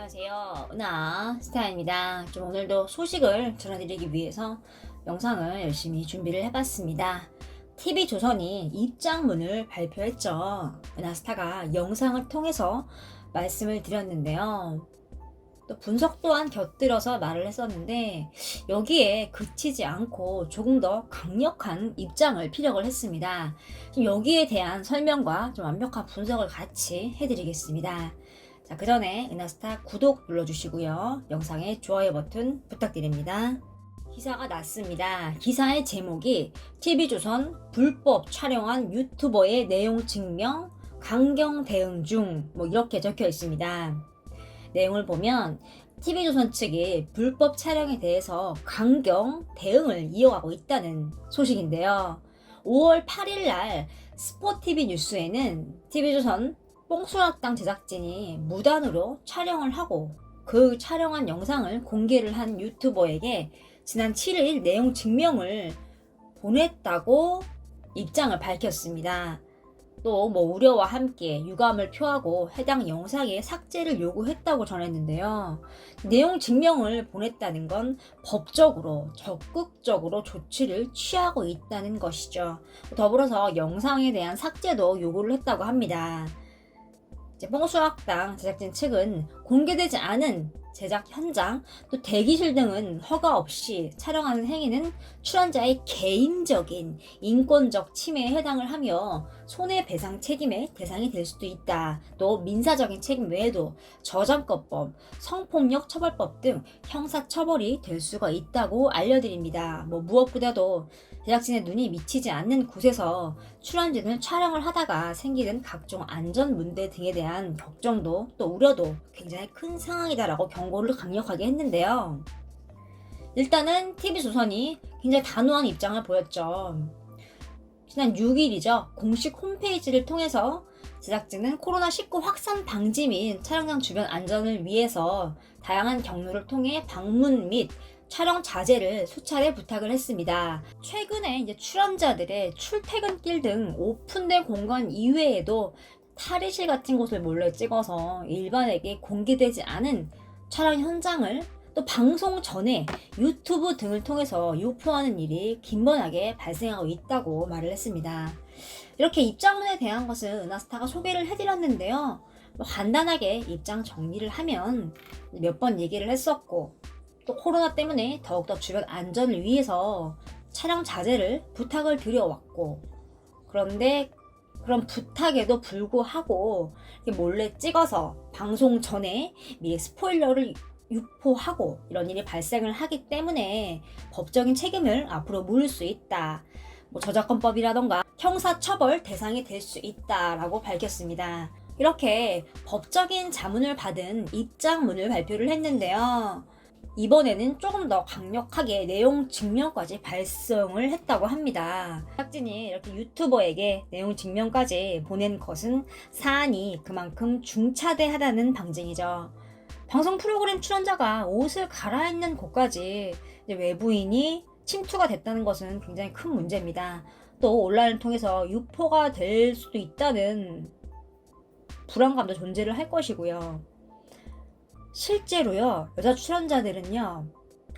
안녕하세요. 은하 스타입니다. 좀 오늘도 소식을 전해드리기 위해서 영상을 열심히 준비를 해봤습니다. TV조선이 입장문을 발표했죠. 은하스타가 영상을 통해서 말씀을 드렸는데요. 또 분석 또한 곁들여서 말을 했었는데 여기에 그치지 않고 조금 더 강력한 입장을 피력을 했습니다. 여기에 대한 설명과 좀 완벽한 분석을 같이 해드리겠습니다. 자, 그 전에 은하스타 구독 눌러주시고요. 영상에 좋아요 버튼 부탁드립니다. 기사가 났습니다. 기사의 제목이 TV조선 불법 촬영한 유튜버의 내용 증명 강경 대응 중 이렇게 적혀 있습니다. 내용을 보면 TV조선 측이 불법 촬영에 대해서 강경 대응을 이어가고 있다는 소식인데요. 5월 8일 날 스포티비 뉴스에는 TV조선 뽕수락당 제작진이 무단으로 촬영을 하고 그 촬영한 영상을 공개를 한 유튜버에게 지난 7일 내용 증명을 보냈다고 입장을 밝혔습니다. 또 우려와 함께 유감을 표하고 해당 영상의 삭제를 요구했다고 전했는데요. 내용 증명을 보냈다는 건 법적으로 적극적으로 조치를 취하고 있다는 것이죠. 더불어서 영상에 대한 삭제도 요구를 했다고 합니다. 뽕수학당 제작진 측은 공개되지 않은 제작 현장, 또 대기실 등은 허가 없이 촬영하는 행위는 출연자의 개인적인 인권적 침해에 해당을 하며 손해배상 책임의 대상이 될 수도 있다. 또 민사적인 책임 외에도 저작권법, 성폭력 처벌법 등 형사처벌이 될 수가 있다고 알려드립니다. 무엇보다도 제작진의 눈이 미치지 않는 곳에서 출연진을 촬영을 하다가 생기는 각종 안전 문제 등에 대한 걱정도 또 우려도 굉장히 큰 상황이다라고 경고를 강력하게 했는데요. 일단은 TV조선이 굉장히 단호한 입장을 보였죠. 지난 6일이죠. 공식 홈페이지를 통해서 제작진은 코로나19 확산 방지 및 촬영장 주변 안전을 위해서 다양한 경로를 통해 방문 및 촬영 자제를 수차례 부탁을 했습니다. 최근에 출연자들의 출퇴근길 등 오픈된 공간 이외에도 탈의실 같은 곳을 몰래 찍어서 일반에게 공개되지 않은 촬영 현장을 또 방송 전에 유튜브 등을 통해서 유포하는 일이 빈번하게 발생하고 있다고 말을 했습니다. 이렇게 입장문에 대한 것은 은하스타가 소개를 해드렸는데요. 간단하게 입장 정리를 하면 몇 번 얘기를 했었고 또 코로나 때문에 더욱더 주변 안전을 위해서 촬영 자제를 부탁을 드려왔고 그런데 그런 부탁에도 불구하고 몰래 찍어서 방송 전에 미리 스포일러를 유포하고 이런 일이 발생을 하기 때문에 법적인 책임을 앞으로 물을 수 있다. 저작권법이라던가 형사처벌 대상이 될 수 있다라고 밝혔습니다. 이렇게 법적인 자문을 받은 입장문을 발표를 했는데요. 이번에는 조금 더 강력하게 내용 증명까지 발송을 했다고 합니다. 제작진이 이렇게 유튜버에게 내용 증명까지 보낸 것은 사안이 그만큼 중차대하다는 방증이죠. 방송 프로그램 출연자가 옷을 갈아입는 곳까지 외부인이 침투가 됐다는 것은 굉장히 큰 문제입니다. 또 온라인을 통해서 유포가 될 수도 있다는 불안감도 존재를 할 것이고요. 실제로요, 여자 출연자들은요,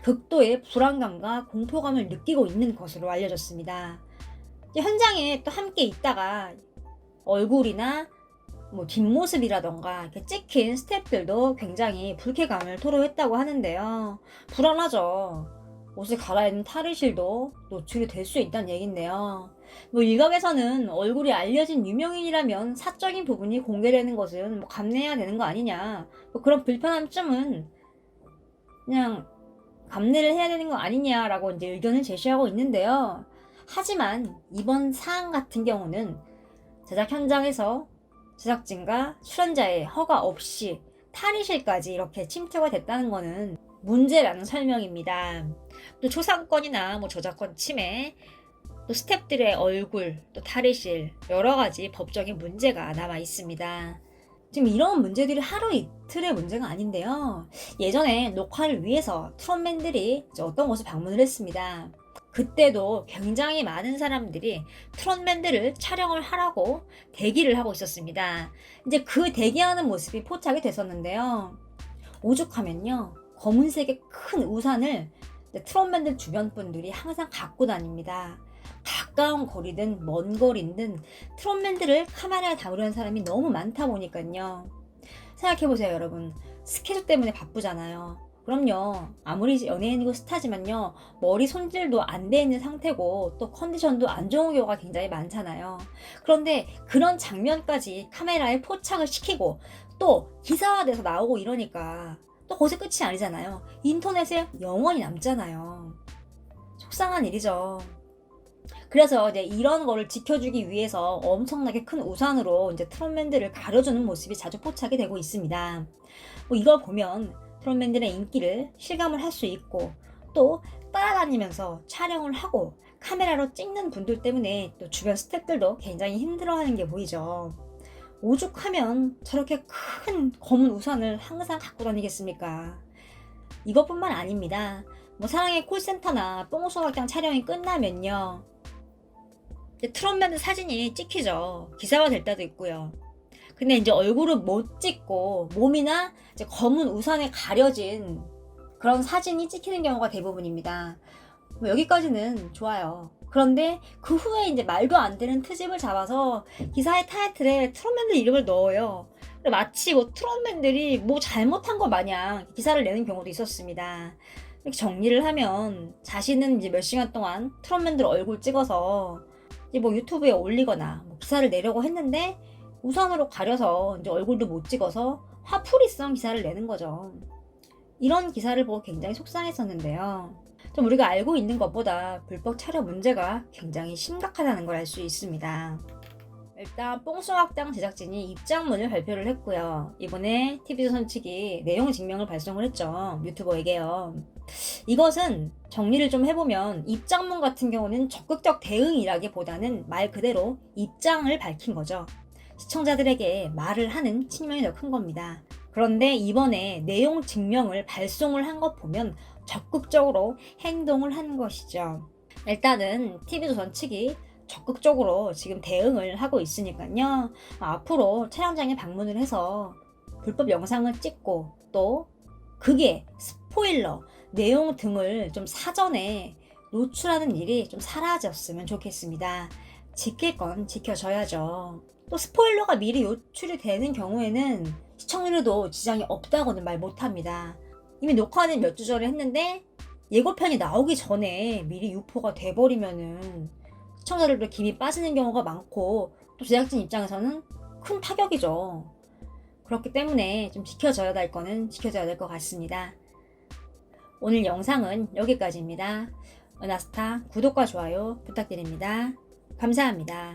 극도의 불안감과 공포감을 느끼고 있는 것으로 알려졌습니다. 현장에 또 함께 있다가 얼굴이나 뒷모습이라던가 이렇게 찍힌 스태프들도 굉장히 불쾌감을 토로했다고 하는데요. 불안하죠. 옷을 갈아입는 탈의실도 노출이 될 수 있다는 얘긴데요. 일각에서는 얼굴이 알려진 유명인이라면 사적인 부분이 공개되는 것은 감내해야 되는 거 아니냐. 그런 불편함쯤은 그냥 감내를 해야 되는 거 아니냐라고 의견을 제시하고 있는데요. 하지만 이번 사안 같은 경우는 제작 현장에서 제작진과 출연자의 허가 없이 탈의실까지 이렇게 침투가 됐다는 것은 문제라는 설명입니다. 또 초상권이나 저작권 침해, 또 스태프들의 얼굴, 또 탈의실, 여러 가지 법적인 문제가 남아 있습니다. 지금 이런 문제들이 하루 이틀의 문제가 아닌데요. 예전에 녹화를 위해서 트롯맨들이 어떤 곳을 방문을 했습니다. 그때도 굉장히 많은 사람들이 트롯맨들을 촬영을 하라고 대기를 하고 있었습니다. 이제 그 대기하는 모습이 포착이 됐었는데요. 오죽하면요, 검은색의 큰 우산을 트롯맨들 주변 분들이 항상 갖고 다닙니다. 가까운 거리든 먼 거리든 트롯맨들을 카메라에 담으려는 사람이 너무 많다 보니까요. 생각해보세요, 여러분. 스케줄 때문에 바쁘잖아요. 그럼요, 아무리 연예인이고 스타지만요, 머리 손질도 안 돼 있는 상태고 또 컨디션도 안 좋은 경우가 굉장히 많잖아요. 그런데 그런 장면까지 카메라에 포착을 시키고 또 기사화돼서 나오고 이러니까 또 거기서 끝이 아니잖아요. 인터넷에 영원히 남잖아요. 속상한 일이죠. 그래서 이제 이런 거를 지켜주기 위해서 엄청나게 큰 우산으로 이제 트롯맨들을 가려주는 모습이 자주 포착이 되고 있습니다. 뭐 이걸 보면 트롯맨들의 인기를 실감을 할 수 있고 또 따라다니면서 촬영을 하고 카메라로 찍는 분들 때문에 또 주변 스태프들도 굉장히 힘들어하는 게 보이죠. 오죽하면 저렇게 큰 검은 우산을 항상 갖고 다니겠습니까? 이것뿐만 아닙니다. 뭐 사랑의 콜센터나 뽕소각장 촬영이 끝나면요, 트롯맨들 사진이 찍히죠. 기사화 될 때도 있고요. 근데 이제 얼굴을 못 찍고 몸이나 이제 검은 우산에 가려진 그런 사진이 찍히는 경우가 대부분입니다. 뭐 여기까지는 좋아요. 그런데 그 후에 이제 말도 안 되는 트집을 잡아서 기사의 타이틀에 트롯맨들 이름을 넣어요. 마치 뭐 트롯맨들이 뭐 잘못한 것 마냥 기사를 내는 경우도 있었습니다. 이렇게 정리를 하면 자신은 이제 몇 시간 동안 트롯맨들 얼굴 찍어서 이제 뭐 유튜브에 올리거나 뭐 기사를 내려고 했는데 우산으로 가려서 이제 얼굴도 못 찍어서 화풀이성 기사를 내는 거죠. 이런 기사를 보고 굉장히 속상했었는데요. 좀 우리가 알고 있는 것보다 불법 촬영 문제가 굉장히 심각하다는 걸 알 수 있습니다. 일단 뽕소각장 제작진이 입장문을 발표를 했고요. 이번에 TV조선 측이 내용 증명을 발송을 했죠. 유튜버에게요. 이것은 정리를 좀 해보면 입장문 같은 경우는 적극적 대응이라기보다는 말 그대로 입장을 밝힌 거죠. 시청자들에게 말을 하는 측면이 더 큰 겁니다. 그런데 이번에 내용 증명을 발송을 한 것 보면 적극적으로 행동을 한 것이죠. 일단은 TV조선 측이 적극적으로 지금 대응을 하고 있으니까요. 앞으로 촬영장에 방문을 해서 불법 영상을 찍고 또 그게 스포일러, 내용 등을 좀 사전에 노출하는 일이 좀 사라졌으면 좋겠습니다. 지킬 건 지켜져야죠. 또 스포일러가 미리 노출이 되는 경우에는 시청률에도 지장이 없다고는 말 못합니다. 이미 녹화는 몇 주 전에 했는데 예고편이 나오기 전에 미리 유포가 돼버리면은 시청자들도 김이 빠지는 경우가 많고 또 제작진 입장에서는 큰 타격이죠. 그렇기 때문에 좀 지켜져야 될 거는 지켜져야 될 것 같습니다. 오늘 영상은 여기까지입니다. 은하스타 구독과 좋아요 부탁드립니다. 감사합니다.